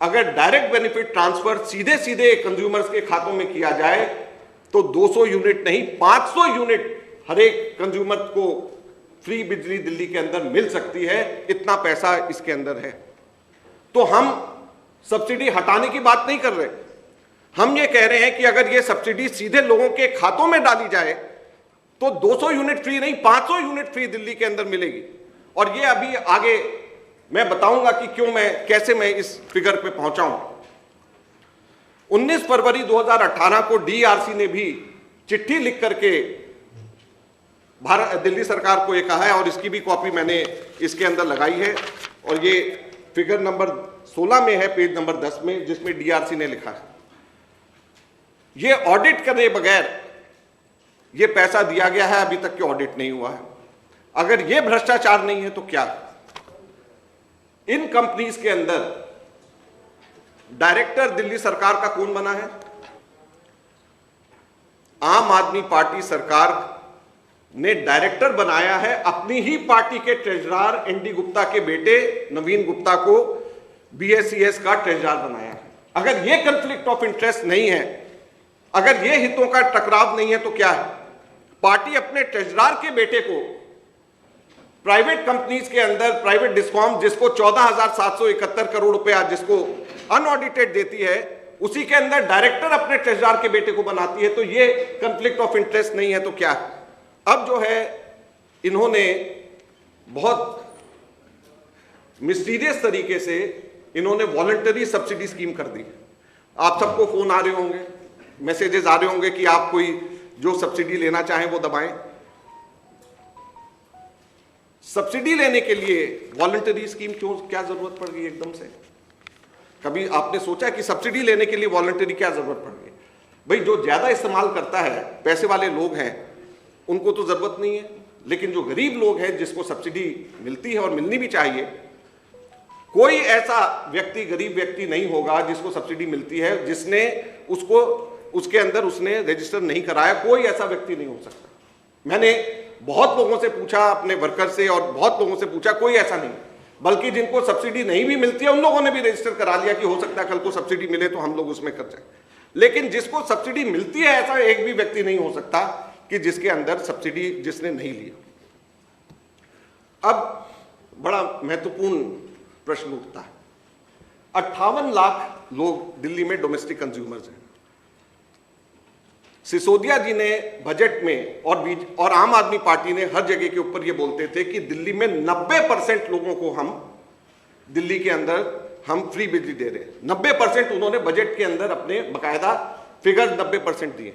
अगर direct benefit transfer सीधे सीधे कंज्यूमर्स के खातों में किया जाए तो 200 यूनिट नहीं 500 यूनिट हर एक कंज्यूमर को फ्री बिजली दिल्ली के अंदर मिल सकती है। इतना पैसा इसके अंदर है। तो हम सब्सिडी हटाने की बात नहीं कर रहे, हम ये कह रहे हैं कि अगर ये सब्सिडी सीधे लोगों के खातों में डाली जाए तो 200 यूनिट फ्री नहीं 500 यूनिट फ्री दिल्ली के अंदर मिलेगी। और ये अभी आगे मैं बताऊंगा कि क्यों कैसे मैं इस फिगर पे पहुंचा हूं। 19 फरवरी 2018 को डीआरसी ने भी चिट्ठी लिख करके दिल्ली सरकार को ये कहा है, और इसकी भी कॉपी मैंने इसके अंदर लगाई है, और ये फिगर नंबर 16 में है, पेज नंबर 10 में, जिसमें डीआरसी ने लिखा है ये ऑडिट करे बगैर ये पैसा दिया गया है, अभी तक के ऑडिट नहीं हुआ है। अगर ये भ्रष्टाचार नहीं है तो क्या? इन कंपनीज के अंदर डायरेक्टर दिल्ली सरकार का कौन बना है? आम आदमी पार्टी सरकार ने डायरेक्टर बनाया है अपनी ही पार्टी के ट्रेजरर एनडी गुप्ता के बेटे नवीन गुप्ता को बीएसईएस का ट्रेजरर बनाया है। अगर ये कॉन्फ्लिक्ट ऑफ इंटरेस्ट नहीं है, अगर ये हितों का टकराव नहीं है तो क्या है? पार्टी अपने ट्रेजरर के बेटे को प्राइवेट कंपनीज के अंदर, प्राइवेट डिस्कॉम जिसको 14,771 करोड़ रुपया जिसको अनऑडिटेड देती है, उसी के अंदर डायरेक्टर अपने ट्रेजरर के बेटे को बनाती है। तो ये कॉन्फ्लिक्ट ऑफ इंटरेस्ट नहीं है तो क्या है? अब जो है इन्होंने बहुत मिस्टीरियस तरीके से इन्होंने वॉलंटरी सब्सिडी स्कीम कर दी। आप सबको फोन आ रहे होंगे, मैसेजेस आ रहे होंगे कि आप कोई जो सब्सिडी लेना चाहें वो दबाएं। सब्सिडी लेने के लिए वॉलंटरी स्कीम क्या जरूरत पड़ गई एकदम से? कभी आपने सोचा कि सब्सिडी लेने के लिए वॉलंटरी क्या जरूरत पड़ गई? भाई जो ज्यादा इस्तेमाल करता है, पैसे वाले लोग हैं, उनको तो जरूरत नहीं है, लेकिन जो गरीब लोग हैं जिसको सब्सिडी मिलती है और मिलनी भी चाहिए, कोई ऐसा व्यक्ति, गरीब व्यक्ति नहीं होगा जिसको सब्सिडी मिलती है जिसने उसको उसके अंदर उसने रजिस्टर नहीं कराया। कोई ऐसा व्यक्ति नहीं हो सकता। मैंने बहुत लोगों से पूछा, अपने वर्कर से और बहुत लोगों से पूछा, कोई ऐसा नहीं। बल्कि जिनको सब्सिडी नहीं भी मिलती है उन लोगों ने भी रजिस्टर करा लिया कि हो सकता है कल को सब्सिडी मिले तो हम लोग उसमें कर जाए। लेकिन जिसको सब्सिडी मिलती है ऐसा एक भी व्यक्ति नहीं हो सकता कि जिसके अंदर सब्सिडी जिसने नहीं लिया। अब बड़ा महत्वपूर्ण प्रश्न उठता है। 58 लाख लोग दिल्ली में डोमेस्टिक कंज्यूमर्स हैं। सिसोदिया जी ने बजट में और आम आदमी पार्टी ने हर जगह के ऊपर ये बोलते थे कि दिल्ली में 90% लोगों को हम दिल्ली के अंदर हम फ्री बिजली दे रहे हैं। 90% उन्होंने बजट के अंदर अपने बकायदा फिगर 90% दिए।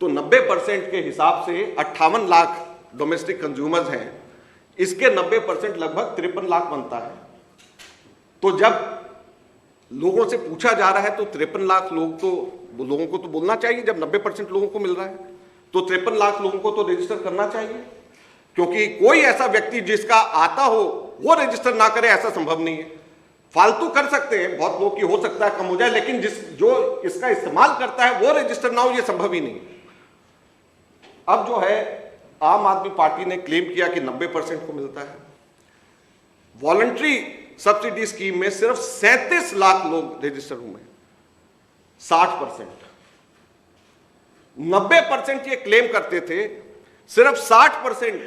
तो 90% के हिसाब से 58 लाख डोमेस्टिक कंज्यूमर्स हैं, इसके 90% लगभग 53 लाख बनता है। तो जब लोगों से पूछा जा रहा है तो 53 लाख लोगों को तो बोलना चाहिए। जब 90% लोगों को मिल रहा है तो 53 लाख लोगों को तो रजिस्टर करना चाहिए, क्योंकि कोई ऐसा व्यक्ति जिसका आता हो वो रजिस्टर ना करे ऐसा संभव नहीं है। फालतू कर सकते हैं बहुत लोग की, हो सकता है कम हो जाए, लेकिन जो इसका इस्तेमाल करता है वो रजिस्टर ना हो ये संभव ही नहीं। अब जो है आम आदमी पार्टी ने क्लेम किया कि 90% को मिलता है। वॉलंटरी सब्सिडी स्कीम में सिर्फ 37 लाख लोग रजिस्टर हुए हैं। 60% 90% ये क्लेम करते थे, सिर्फ 60%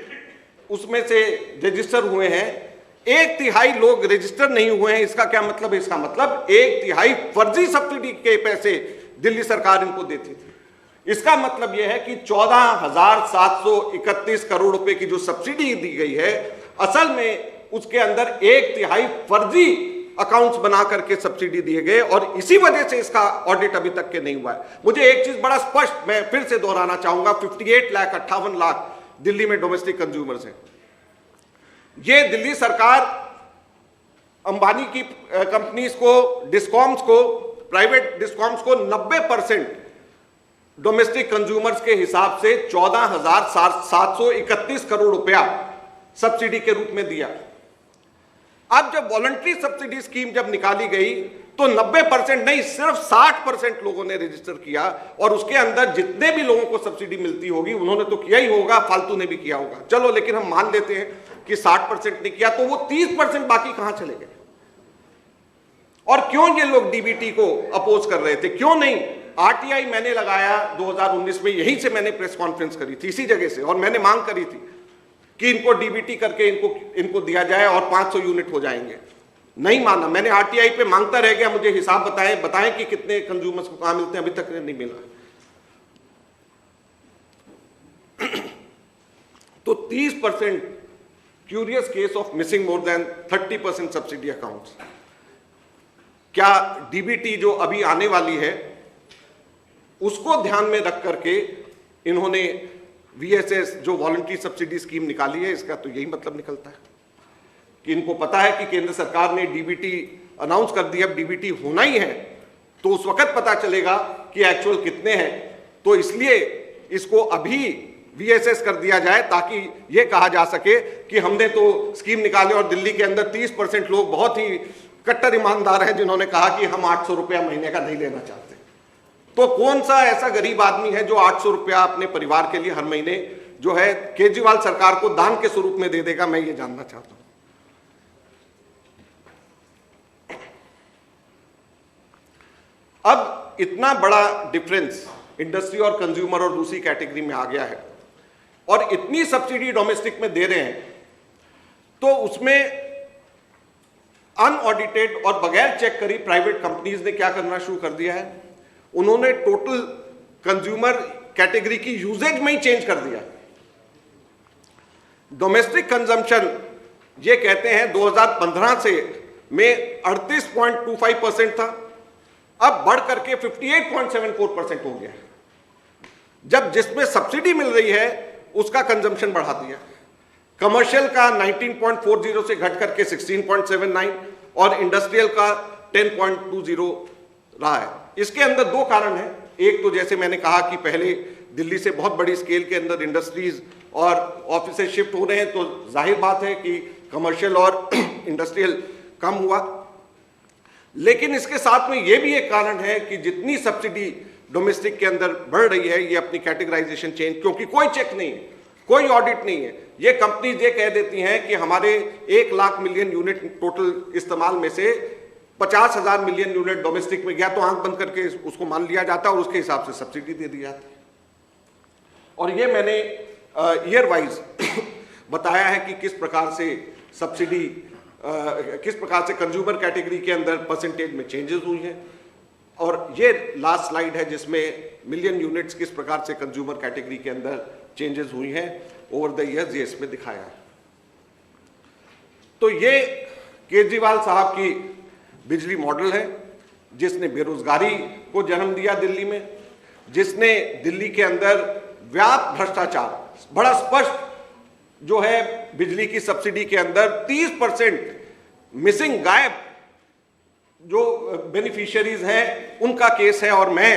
उसमें से रजिस्टर हुए हैं। 1/3 लोग रजिस्टर नहीं हुए हैं। इसका क्या मतलब है? इसका मतलब 1/3 फर्जी सब्सिडी के पैसे दिल्ली सरकार इनको देती थी। इसका मतलब यह है कि 14,731 करोड़ रुपए की जो सब्सिडी दी गई है, असल में उसके अंदर 1/3 फर्जी अकाउंट्स बना करके सब्सिडी दिए गए, और इसी वजह से इसका ऑडिट अभी तक के नहीं हुआ है। मुझे एक चीज बड़ा स्पष्ट मैं फिर से दोहराना चाहूंगा, 58 लाख दिल्ली में डोमेस्टिक कंज्यूमर्स हैं। ये दिल्ली सरकार अंबानी की कंपनीज को, डिस्कॉम्स को, प्राइवेट डिस्कॉम्स को 90% डोमेस्टिक कंज्यूमर्स के हिसाब से 14,731 करोड़ रुपया सब्सिडी के रूप में दिया। अब जब वॉलंटरी सब्सिडी स्कीम जब निकाली गई तो 90% नहीं, सिर्फ 60% लोगों ने रजिस्टर किया, और उसके अंदर जितने भी लोगों को सब्सिडी मिलती होगी उन्होंने तो किया ही होगा, फालतू ने भी किया होगा। चलो, लेकिन हम मान लेते हैं कि 60% ने किया, तो वो 30% बाकी कहां चले गए? और क्यों ये लोग डीबीटी को अपोज कर रहे थे, क्यों नहीं? आरटीआई मैंने लगाया 2019 में, यहीं से मैंने प्रेस कॉन्फ्रेंस करी थी, इसी जगह से, और मैंने मांग करी थी कि इनको डीबीटी करके इनको दिया जाए और 500 यूनिट हो जाएंगे। नहीं माना, मैंने आरटीआई पे मांगता रह गया, मुझे हिसाब बताएं कि कितने कंज्यूमर्स को कहां मिलते हैं, अभी तक नहीं मिला। तो 30% curious case of missing more than 30% subsidy accounts. क्या डीबीटी जो अभी आने वाली है उसको ध्यान में रख करके इन्होंने वीएसएस जो वॉलंटरी सब्सिडी स्कीम निकाली है, इसका तो यही मतलब निकलता है कि इनको पता है कि केंद्र सरकार ने डीबीटी अनाउंस कर दिया, अब डीबीटी होना ही है, तो उस वक्त पता चलेगा कि एक्चुअल कितने हैं। तो इसलिए इसको अभी वीएसएस कर दिया जाए ताकि यह कहा जा सके कि हमने तो स्कीम निकाली और दिल्ली के अंदर 30% लोग बहुत ही कट्टर ईमानदार हैं जिन्होंने कहा कि हम 800 रुपया महीने का नहीं लेना चाहते। तो कौन सा ऐसा गरीब आदमी है जो 800 रुपया अपने परिवार के लिए हर महीने जो है केजरीवाल सरकार को दान के स्वरूप में दे देगा, मैं ये जानना चाहता हूं। अब इतना बड़ा डिफरेंस इंडस्ट्री और कंज्यूमर और दूसरी कैटेगरी में आ गया है और इतनी सब्सिडी डोमेस्टिक में दे रहे हैं, तो उसमें अनऑडिटेड और बगैर चेक करी प्राइवेट कंपनीज ने क्या करना शुरू कर दिया है, उन्होंने टोटल कंज्यूमर कैटेगरी की यूजेज में ही चेंज कर दिया। डोमेस्टिक कंजम्पशन ये कहते हैं 2015 से में 38.25% था, अब बढ़ करके 58.74% हो गया। जब जिसमें सब्सिडी मिल रही है उसका कंजम्पशन बढ़ा दिया। कमर्शियल का 19.40 से घट करके 16.79 और इंडस्ट्रियल का 10.20 रहा है। इसके अंदर दो कारण हैं। एक तो जैसे मैंने कहा कि पहले दिल्ली से बहुत बड़ी स्केल के अंदर इंडस्ट्रीज और ऑफिसेज शिफ्ट हो रहे हैं, तो जाहिर बात है कि कमर्शियल और इंडस्ट्रियल कम हुआ। लेकिन इसके साथ में यह भी एक कारण है कि जितनी सब्सिडी डोमेस्टिक के अंदर बढ़ रही है, ये अपनी कैटेगराइजेशन चेंज, क्योंकि कोई चेक नहीं है, कोई ऑडिट नहीं है। ये कंपनीज ये कह देती हैं कि हमारे 1 लाख मिलियन यूनिट टोटल इस्तेमाल में से 50,000 मिलियन यूनिट डोमेस्टिक में गया, तो आंख बंद करके उसको मान लिया जाता है और उसके हिसाब से सब्सिडी दे दी जाती है। और ये मैंने ईयर वाइज बताया है कि किस प्रकार से सब्सिडी किस प्रकार से कंज्यूमर कैटेगरी के अंदर परसेंटेज में चेंजेस हुई हैं। और ये लास्ट स्लाइड है जिसमें मिलियन यूनिट्स किस प्रकार से कंज्यूमर कैटेगरी के अंदर चेंजेस हुई हैं ओवर द ईयर्स, ये इसमें दिखाया है। तो ये केजरीवाल साहब की बिजली मॉडल है जिसने बेरोजगारी को जन्म दिया दिल्ली में, जिसने दिल्ली के अंदर व्यापक भ्रष्टाचार, बड़ा स्पष्ट जो है बिजली की सब्सिडी के अंदर 30% मिसिंग, गायब जो बेनिफिशियरीज हैं उनका केस है। और मैं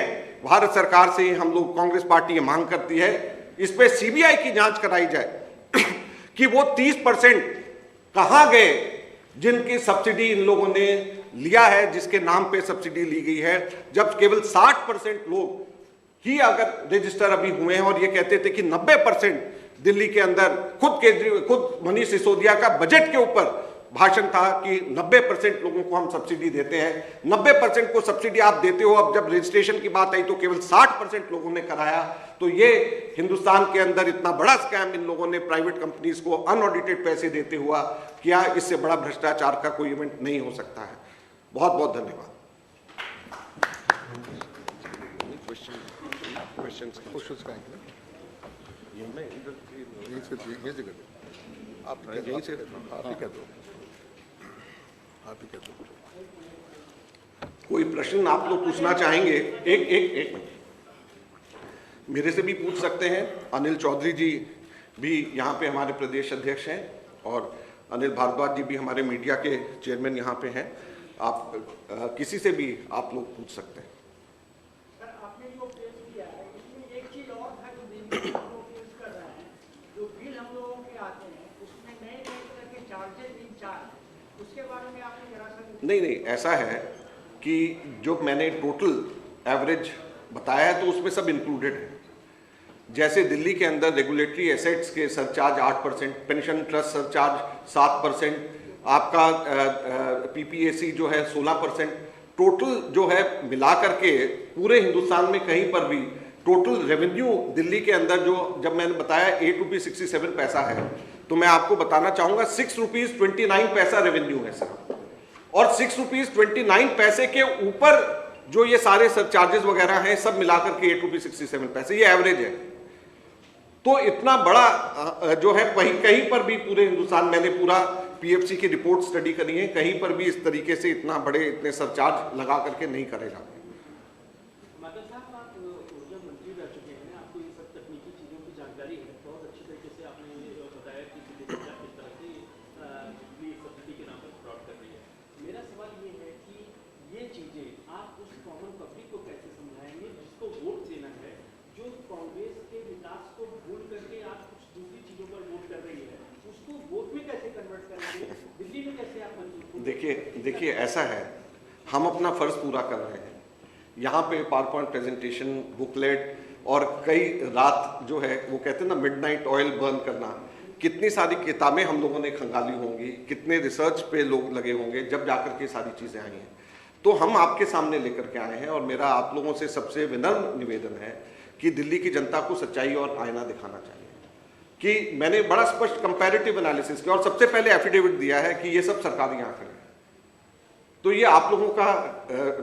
भारत सरकार से, हम लोग कांग्रेस पार्टी ये मांग करती है, इस पे सीबीआई की जांच कराई जाए कि वो 30% कहां गए जिनकी सब्सिडी इन लोगों ने लिया है, जिसके नाम पे सब्सिडी ली गई है, जब केवल 60% लोग ही अगर रजिस्टर अभी हुए हैं। और ये कहते थे कि 90% दिल्ली के अंदर, खुद मनीष सिसोदिया का बजट के ऊपर भाषण था कि 90% लोगों को हम सब्सिडी देते हैं। 90% को सब्सिडी आप देते हो, अब जब रजिस्ट्रेशन की बात आई तो केवल 60% लोगों ने कराया। तो ये हिंदुस्तान के अंदर इतना बड़ा स्कैम इन लोगों ने प्राइवेट कंपनीज को अनऑडिटेड पैसे देते हुआ किया, इससे बड़ा भ्रष्टाचार का कोई इवेंट नहीं हो सकता है। बहुत बहुत धन्यवाद। कोई प्रश्न आप लोग पूछना चाहेंगे? एक मिनट, मेरे से भी पूछ सकते हैं। अनिल चौधरी जी भी यहाँ पे हमारे प्रदेश अध्यक्ष हैं और अनिल भारद्वाज जी भी हमारे मीडिया के चेयरमैन यहाँ पे हैं। आप किसी से भी आप लोग पूछ सकते हैं। नहीं, ऐसा है कि जो मैंने टोटल एवरेज बताया है तो उसमें सब इंक्लूडेड है। जैसे दिल्ली के अंदर रेगुलेटरी एसेट्स के सरचार्ज 8%, पेंशन ट्रस्ट सरचार्ज 7%, आपका पीपीएसी जो है 16%, टोटल जो है मिला करके पूरे हिंदुस्तान में कहीं पर भी टोटल रेवेन्यू दिल्ली के अंदर जो, जब मैंने बताया 8 रुपीज 67 पैसा है, तो मैं आपको बताना चाहूंगा 6 रुपीज 29 पैसा रेवेन्यू है सर। और 6 रुपीज 29 पैसे के ऊपर जो ये सारे सरचार्जेस वगैरह हैं सब मिलाकर के 8 रुपीज 67 पैसे, ये एवरेज है। तो इतना बड़ा जो है कहीं पर भी पूरे हिंदुस्तान, मैंने पूरा पीएफसी की रिपोर्ट स्टडी करी है, कहीं पर भी इस तरीके से इतने सरचार्ज लगा करके नहीं करेगा। देखिए ऐसा है, हम अपना फर्ज पूरा कर रहे हैं। यहाँ पे पावर पॉइंट प्रेजेंटेशन, बुकलेट और कई रात जो है वो कहते हैं ना मिडनाइट ऑयल बर्न करना, कितनी सारी किताबें हम लोगों ने खंगाली होंगी, कितने रिसर्च पे लोग लगे होंगे, जब जाकर के सारी चीज़ें आई हैं। तो हम आपके सामने लेकर के आए हैं और मेरा आप लोगों से सबसे विनम्र निवेदन है कि दिल्ली की जनता को सच्चाई और आईना दिखाना चाहिए कि मैंने बड़ा स्पष्ट कंपैरेटिव एनालिसिस किया और सबसे पहले एफिडेविट दिया है कि ये सब सरकारी आंकड़े हैं। तो ये आप लोगों का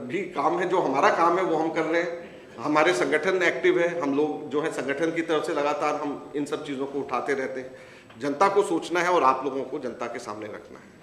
भी काम है, जो हमारा काम है वो हम कर रहे हैं। हमारे संगठन एक्टिव है, हम लोग जो है संगठन की तरफ से लगातार हम इन सब चीज़ों को उठाते रहते हैं। जनता को सोचना है और आप लोगों को जनता के सामने रखना है।